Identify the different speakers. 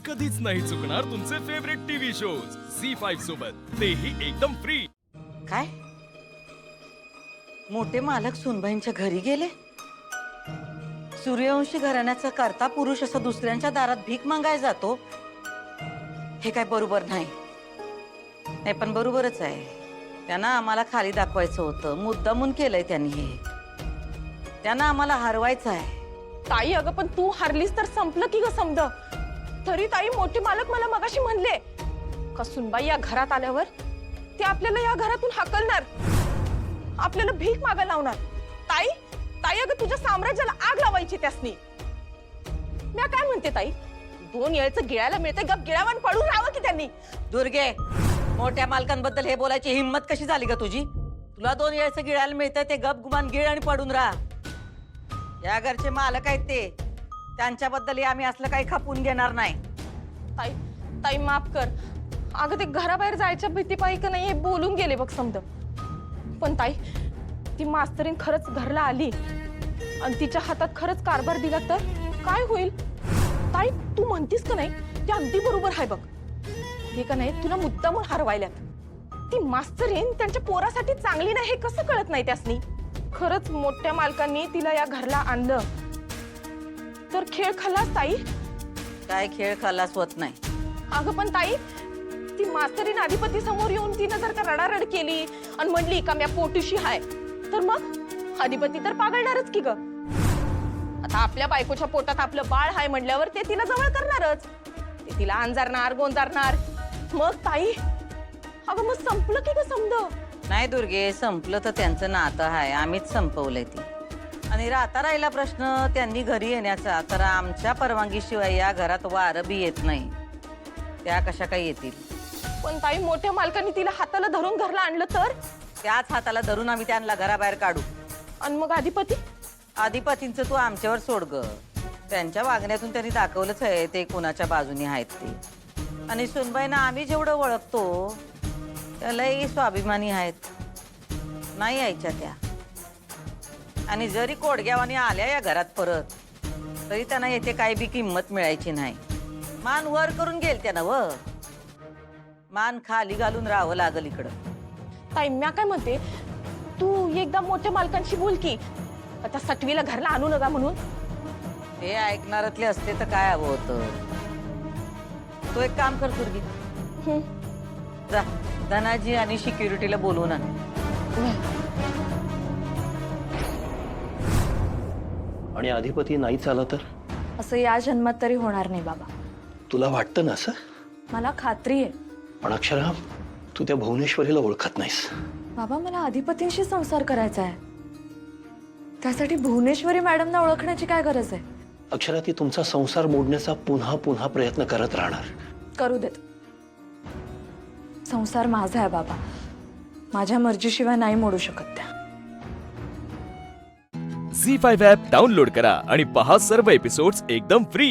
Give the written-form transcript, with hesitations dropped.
Speaker 1: कधीच नाही चुकणार तुमचे फेवरेट टीव्ही शोज झी5 सोबत, तेही एकदम फ्री।
Speaker 2: काय मोठे मालक सुनबाईंच्या घरी गेले? सूर्यवंशी घराण्याचा करता पुरुष असा दुसऱ्यांच्या दारात भीक मागायला जातो, हे काय बरोबर नाही। नाही पण बरोबरच आहे, त्यांना आम्हाला खाली दाखवायचं होतं, मुद्दामून केलंय त्यांनी हे। त्यांना आम्हाला हरवायचं आहे।
Speaker 3: ताई अगं पण तू हरलीस तर संपलं की ग समद। तरी ताई मोठे मालक मला मगाशी म्हणले का सुनबाई या घरात आल्यावर ते आपल्याला या घरातून हाकलणार, आपल्याला भीक मागायला लावणार। ताई ताई अगं तुझ्या साम्राज्याला आग लावायची त्यासनी। मी काय म्हणते ताई, 2 येळचं गिळायला मिळते, गप गिळावान पडून राहावं की त्यांनी।
Speaker 2: दुर्गे, मोठ्या मालकांबद्दल हे बोलायची हिम्मत कशी झाली ग तुझी? तुला 2 वेळचं गिळायला मिळतंय ते गप गुमान गिळ आणि पडून राहा। या घरचे मालक आहेत ते, त्यांच्याबद्दल आम्ही असलं काही खपून घेणार नाही।
Speaker 3: ताई ताई माफ कर, अगं ते घराबाहेर जायच्या भीतीपायी का नाही हे बोलून गेले बघ समद। पण ताई ती मास्तरीन खरंच घरला आली आणि तिच्या हातात खरंच कारभार दिला तर काय होईल? ताई तू म्हणतीस का नाही ते अगदी बरोबर आहे बघ। हे का नाही तुला मुद्दामून हरवायल्यात। ती मास्तरीन त्यांच्या पोरासाठी चांगली नाही हे कसं कळत नाही त्यासनी? खरंच मोठ्या मालकांनी तिला या घरला आणलं तर खेळ खल्लास ताई।
Speaker 2: काय खेळ खलास होत नाही।
Speaker 3: अगं पण ताई ती मास्तरीन अधिपती समोर येऊन तिनं जर का रडारड केली आणि म्हणली का म्या पोटुशी हाय, तर मग अधिपती तर पागळणारच की ग। आता आपल्या बायकोच्या पोटात आपलं बाळ हाय म्हणल्यावर ते तिला जवळ करणारच, ते तिला अंजारणार गोंजारणार। मग ताई अगं मग संपलं की ग समद?
Speaker 2: नाही दुर्गे, संपलं तर त्यांचं नातं आहे, आम्हीच संपवलंय ती। आणि आता राहिला प्रश्न त्यांनी घरी येण्याचा, तर आमच्या परवानगीशिवाय या घरात वारं बी येत नाही। त्या कशा काही येतील?
Speaker 3: पण ताई मोठ्या मालकांनी तिला हाताला धरून घरला आणलं तर?
Speaker 2: त्याच हाताला धरून आम्ही त्यांना घराबाहेर काढू।
Speaker 3: आणि मग अधिपती?
Speaker 2: अधिपतींचं तू आमच्यावर सोड ग, त्यांच्या वागण्यातून त्यांनी दाखवलंच आहे ते कोणाच्या बाजूने आहेत ते। आणि सुनबाईंना आम्ही जेवढं ओळखतो त्यालाही स्वाभिमानी आहेत, नाही यायच्या त्या। आणि जरी कोडग्यावानी आल्या या घरात परत, तरी त्यांना येथे काही बी किंमत मिळायची नाही। मान वर करून गेल त्यानं व मान खाली घालून राहावं लागल इकडं।
Speaker 3: ताई म्या काय म्हणते, तू एकदा मोठ्या मालकांशी बोल की आता सटवीला घरला आणू नका म्हणून।
Speaker 2: ते ऐकणारातले असते तर काय हवं होतं? तो एक काम कर दुर्गी, जा धनाजी आणि सिक्युरिटीला बोलवून आण।
Speaker 4: आणि अधिपती नाहीच आला तर?
Speaker 5: असं या जन्मात तरी होणार नाही बाबा।
Speaker 4: तुला वाटतं ना असं?
Speaker 5: मला खात्री आहे।
Speaker 4: पण अक्षरा, तू त्या भुवनेश्वरीला ओळखत नाहीस।
Speaker 5: बाबा मला अधिपतींशी संसार करायचा आहे, त्यासाठी भुवनेश्वरी मॅडमना ओळखण्याची काय गरज आहे?
Speaker 4: अक्षरा, ती तुमचा संसार मोडण्याचा पुन्हा पुन्हा प्रयत्न करत राहणार।
Speaker 5: करू देत, संसार माझा आहे बाबा, माझ्या मर्जीशिवाय नाही मोडू शकत त्या।
Speaker 1: झी5 ॲप डाउनलोड करा आणि पहा सर्व एपिसोड्स एकदम फ्री।